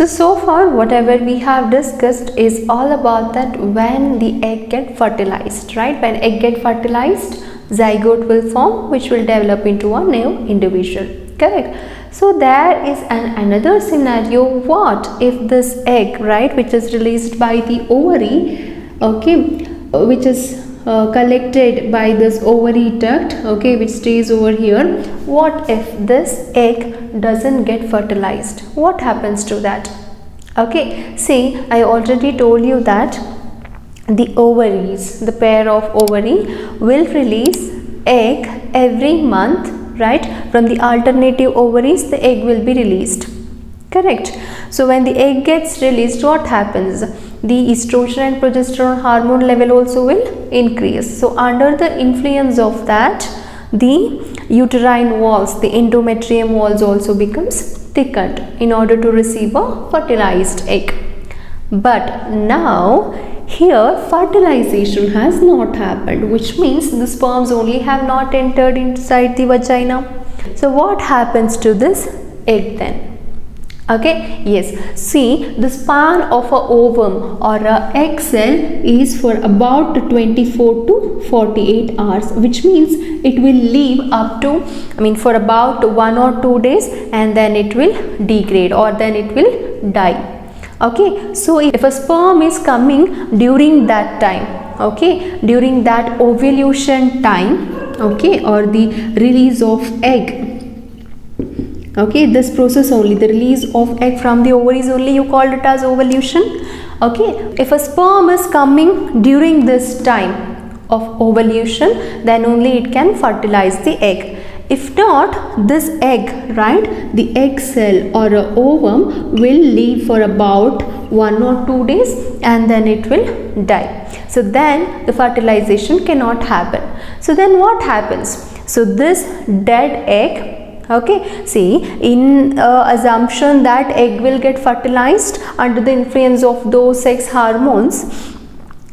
So far whatever we have discussed is all about that when the egg get fertilized, right? When egg get fertilized, zygote will form, which will develop into a new individual, correct? So there is another scenario. What if this egg, right, which is released by the ovary, okay, which is collected by this ovary duct, okay, which stays over here. What if this egg doesn't get fertilized? What happens to that? Okay, see, I already told you that the ovaries, the pair of ovary will release egg every month, right? From the alternative ovaries the egg will be released, correct? So when the egg gets released, what happens? The estrogen and progesterone hormone level also will increase. So under the influence of that, the uterine walls, the endometrium walls also becomes thickened in order to receive a fertilized egg. But now here fertilization has not happened, which means the sperms only have not entered inside the vagina. So what happens to this egg then? Okay, yes, see, the span of a ovum or a egg cell is for about 24 to 48 hours, which means it will live up to, for about 1 or 2 days, and then it will degrade or then it will die. Okay, so if a sperm is coming during that time, okay, during that ovulation time, okay, or the release of egg, okay, this process only, the release of egg from the ovaries only, you called it as ovulation. Okay, if a sperm is coming during this time of ovulation, then only it can fertilize the egg. If not, this egg, right, the egg cell or a ovum will live for about 1 or 2 days and then it will die. So then the fertilization cannot happen. So then what happens? So this dead egg, okay, see, in assumption that egg will get fertilized under the influence of those sex hormones,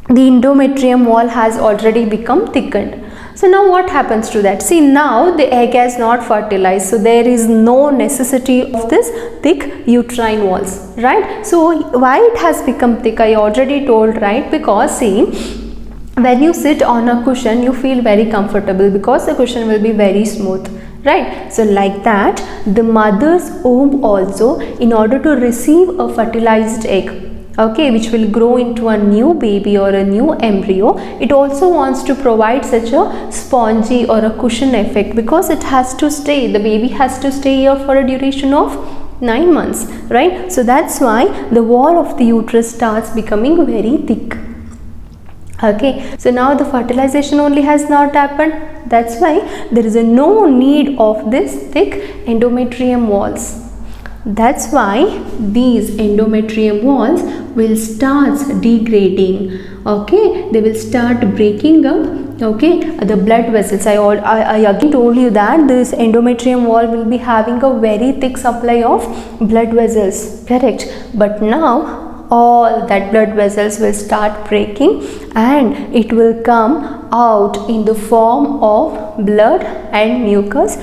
the endometrium wall has already become thickened. So now what happens to that? See, now the egg has not fertilized, so there is no necessity of this thick uterine walls, right? So why it has become thick, I already told, right? Because see, when you sit on a cushion, you feel very comfortable because the cushion will be very smooth, right? So like that, the mother's womb also, in order to receive a fertilized egg, okay, which will grow into a new baby or a new embryo, it also wants to provide such a spongy or a cushion effect, because it has to stay, the baby has to stay here for a duration of 9 months, right? So that's why the wall of the uterus starts becoming very thick. Okay, so now the fertilization only has not happened. That's why there is no need of this thick endometrium walls. That's why these endometrium walls will start degrading. Okay, they will start breaking up. Okay, the blood vessels. I again told you that this endometrium wall will be having a very thick supply of blood vessels, correct? But now all that blood vessels will start breaking and it will come out in the form of blood and mucus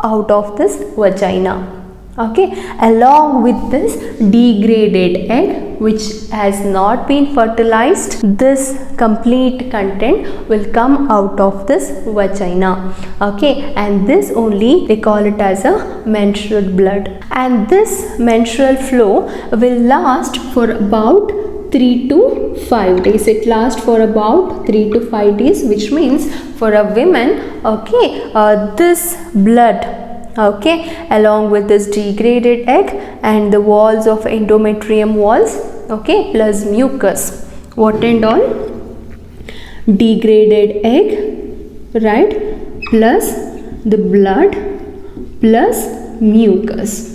out of this vagina. Okay, along with this degraded egg which has not been fertilized, this complete content will come out of this vagina. Okay, and this only they call it as a menstrual blood, and this menstrual flow will last for about 3 to 5 days. It lasts for about 3 to 5 days, which means for a woman, okay, this blood, okay, along with this degraded egg and the walls of endometrium walls, okay, plus mucus, what and all, degraded egg, right, plus the blood plus mucus.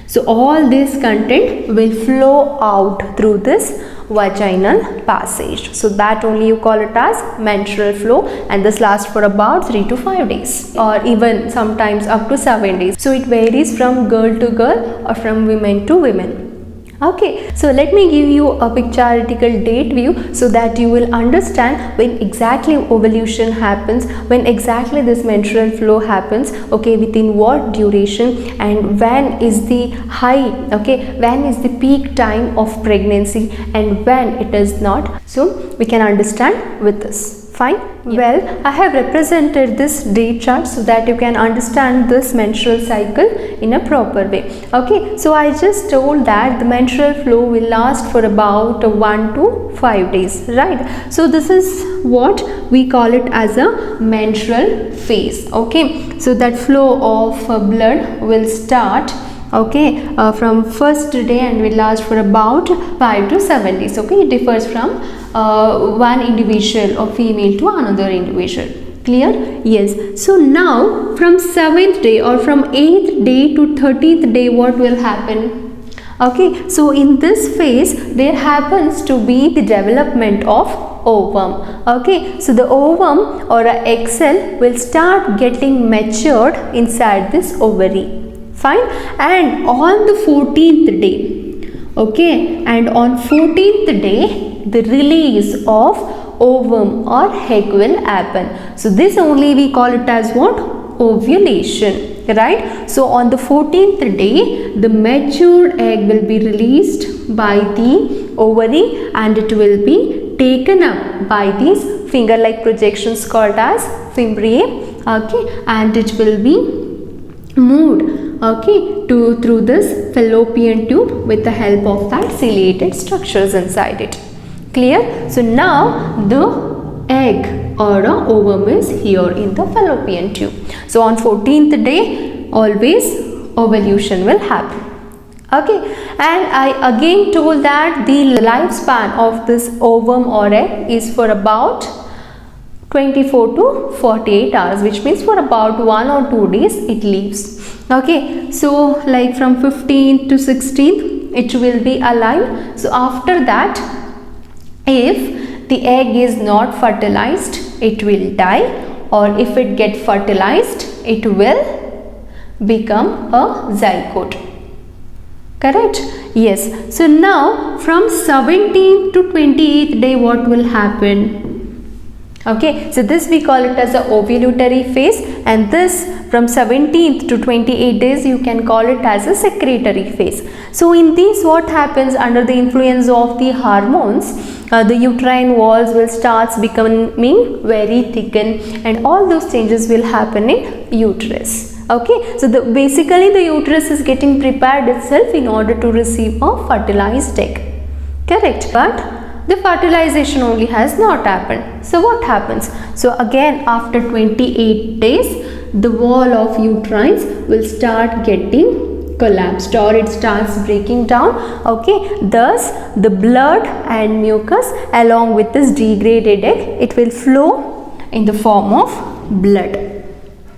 So all this content will flow out through this vaginal passage. So that only you call it as menstrual flow, and this lasts for about 3 to 5 days or even sometimes up to 7 days. So it varies from girl to girl or from women to women. Okay, so let me give you a pictorial date view so that you will understand when exactly ovulation happens, when exactly this menstrual flow happens, okay, within what duration, and when is the high, okay, when is the peak time of pregnancy and when it is not. So we can understand with this. Fine. Yeah. Well, I have represented this day chart so that you can understand this menstrual cycle in a proper way. Okay, so I just told that the menstrual flow will last for about 1 to 5 days, right? So this is what we call it as a menstrual phase. Okay, so that flow of blood will start, okay, from first day and will last for about 5 to 7 days. Okay, it differs from one individual or female to another individual. Clear? Yes. So now from 7th day or from 8th day to 13th day, what will happen? Okay, so in this phase there happens to be the development of ovum. Okay, so the ovum or a egg cell will start getting matured inside this ovary. Fine. And on the 14th day, okay, and on 14th day the release of ovum or egg will happen. So this only we call it as what? Ovulation, right? So on the 14th day the matured egg will be released by the ovary and it will be taken up by these finger like projections called as fimbriae, okay, and it will be moved, okay, through this fallopian tube with the help of that ciliated structures inside it. Clear? So now the egg or a ovum is here in the fallopian tube. So on 14th day always ovulation will happen. Okay, and I again told that the lifespan of this ovum or egg is for about 24 to 48 hours, which means for about 1 or 2 days it leaves. Okay, so like from 15th to 16th it will be alive. So after that, if the egg is not fertilized, it will die, or if it get fertilized, it will become a zygote. Correct? Yes. So now from 17th to 28th day, what will happen? Okay, so this we call it as a ovulatory phase, and this from 17th to 28 days you can call it as a secretory phase. So in this, what happens under the influence of the hormones, the uterine walls will start becoming very thickened, and all those changes will happen in uterus. Okay, so basically the uterus is getting prepared itself in order to receive a fertilized egg. Correct? But the fertilization only has not happened. So what happens? So again after 28 days the wall of uterines will start getting collapsed or it starts breaking down. Okay, thus the blood and mucus along with this degraded egg, it will flow in the form of blood.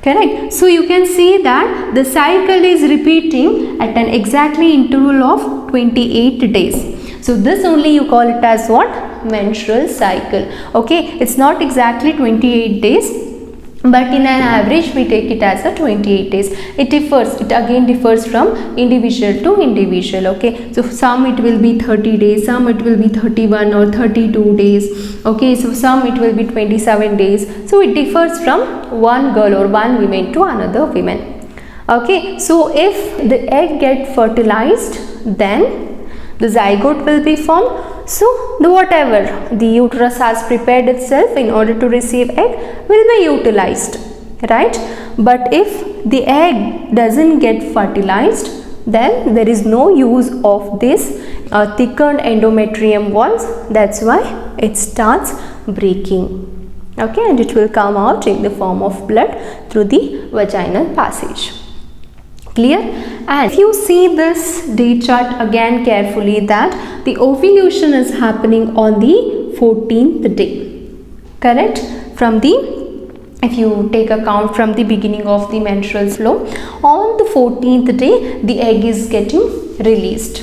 Correct? So you can see that the cycle is repeating at an exactly interval of 28 days. So this only you call it as what? Menstrual cycle. Okay, it's not exactly 28 days, but in an average we take it as a 28 days. It again differs from individual to individual. Okay, so some it will be 30 days, some it will be 31 or 32 days. Okay, so some it will be 27 days. So it differs from one girl or one woman to another woman. Okay, so if the egg get fertilized, then the zygote will be formed. So the whatever the uterus has prepared itself in order to receive egg will be utilized, right? But if the egg doesn't get fertilized, then there is no use of this thickened endometrium walls. That's why it starts breaking. Okay, and it will come out in the form of blood through the vaginal passage. Clear? And if you see this day chart again carefully, that the ovulation is happening on the 14th day. Correct? From the, if you take account from the beginning of the menstrual flow, on the 14th day the egg is getting released.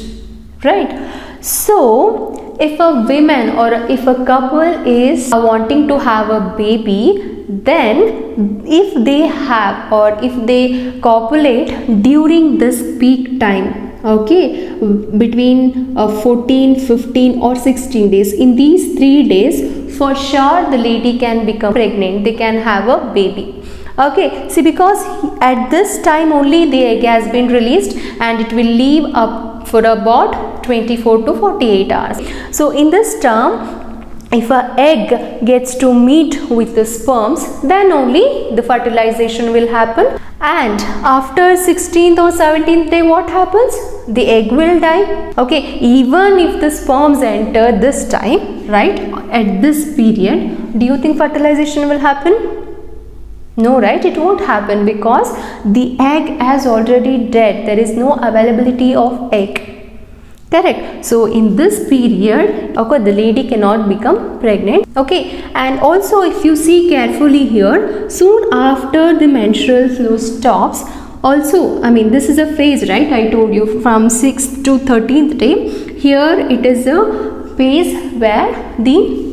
Right? So if a woman or if a couple is wanting to have a baby, then if they have or if they copulate during this peak time, okay, between 14, 15 or 16 days. In these 3 days, for sure the lady can become pregnant, they can have a baby. Okay, see, because at this time only the egg has been released and it will live up for about 24 to 48 hours. So in this term, if an egg gets to meet with the sperms, then only the fertilization will happen. And after 16th or 17th day, what happens? The egg will die. Okay, even if the sperms enter this time, right, at this period, do you think fertilization will happen? No, right? It won't happen because the egg has already dead. There is no availability of egg. Correct. So in this period, okay, the lady cannot become pregnant. Okay, and also if you see carefully here, soon after the menstrual flow stops, also, I mean, this is a phase, right? I told you from 6th to 13th day. Here it is a phase where the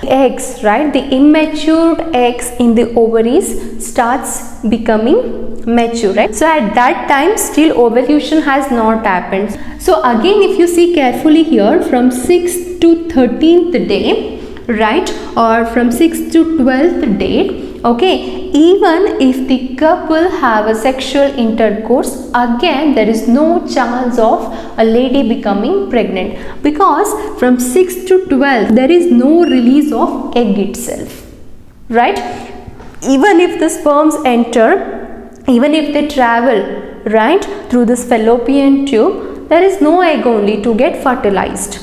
eggs, right, the immature eggs in the ovaries starts becoming mature, right? So at that time still ovulation has not happened. So again, if you see carefully here, from 6th to 13th day, right, or from 6th to 12th day, okay, even if the couple have a sexual intercourse, again there is no chance of a lady becoming pregnant, because from 6th to 12th there is no release of egg itself, right? Even if the sperms enter, even if they travel, right, through this fallopian tube, there is no egg only to get fertilized,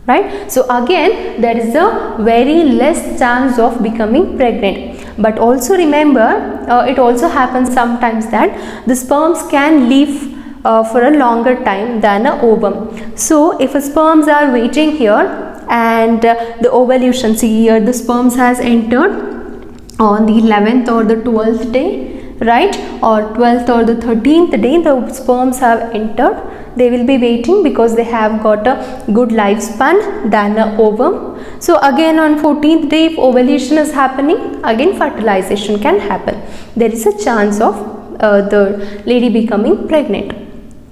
right? So again there is a very less chance of becoming pregnant. But also remember, it also happens sometimes that the sperms can live for a longer time than a ovum. So if a sperms are waiting here and the ovulation, see here the sperms has entered on the 11th or the 12th day, right, or 12th or the 13th day, the sperms have entered. They will be waiting because they have got a good lifespan than a ovum. So again on 14th day, if ovulation is happening, again fertilization can happen. There is a chance of the lady becoming pregnant.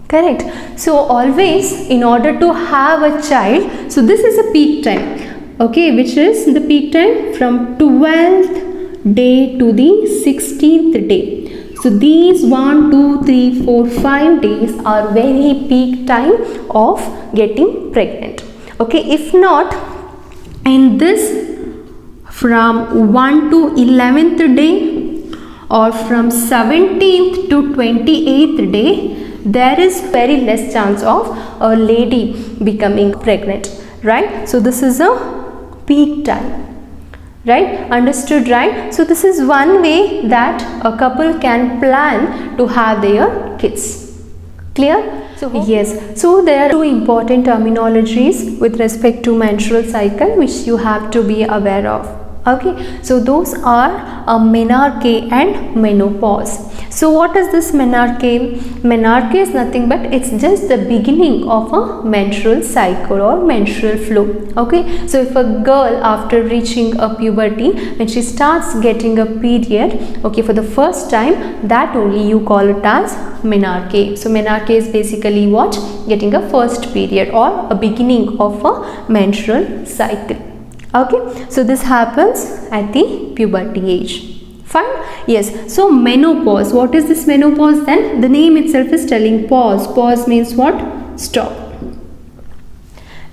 Correct. So always, in order to have a child, so this is a peak time, okay, which is the peak time from 12th day to the 16th day. So these 1, 2, 3, 4, 5 days are very peak time of getting pregnant. Okay, if not, in this from 1 to 11th day or from 17th to 28th day, there is very less chance of a lady becoming pregnant, right? So this is a peak time. Right, understood, right? So this is one way that a couple can plan to have their kids. Clear? So yes, so there are two important terminologies with respect to menstrual cycle which you have to be aware of. Okay, so those are menarche and menopause. So what is this menarche? Menarche is nothing but it's just the beginning of a menstrual cycle or menstrual flow. Okay, so if a girl after reaching a puberty, when she starts getting a period, okay, for the first time, that only you call it as menarche. So menarche is basically what? Getting a first period or a beginning of a menstrual cycle. Okay, so this happens at the puberty age. Fine. Yes. So menopause. What is this menopause then? The name itself is telling pause. Pause means what? Stop.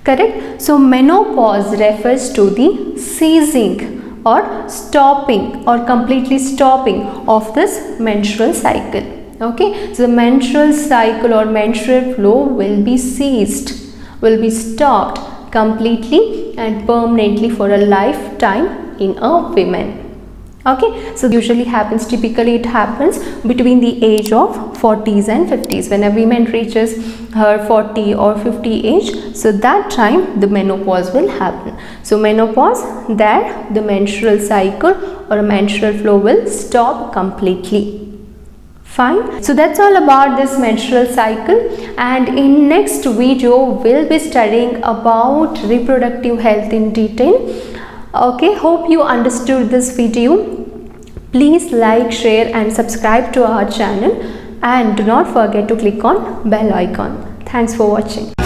Correct. So menopause refers to the ceasing or stopping or completely stopping of this menstrual cycle. Okay. So the menstrual cycle or menstrual flow will be ceased, will be stopped completely and permanently for a lifetime in a woman. Okay, so usually happens, typically it happens between the age of 40s and 50s. When a woman reaches her 40 or 50 age, so that time the menopause will happen. So menopause, that the menstrual cycle or menstrual flow will stop completely. Fine. So that's all about this menstrual cycle, and in next video we'll be studying about reproductive health in detail. Okay, hope you understood this video. Please like, share and subscribe to our channel, and do not forget to click on bell icon. Thanks for watching.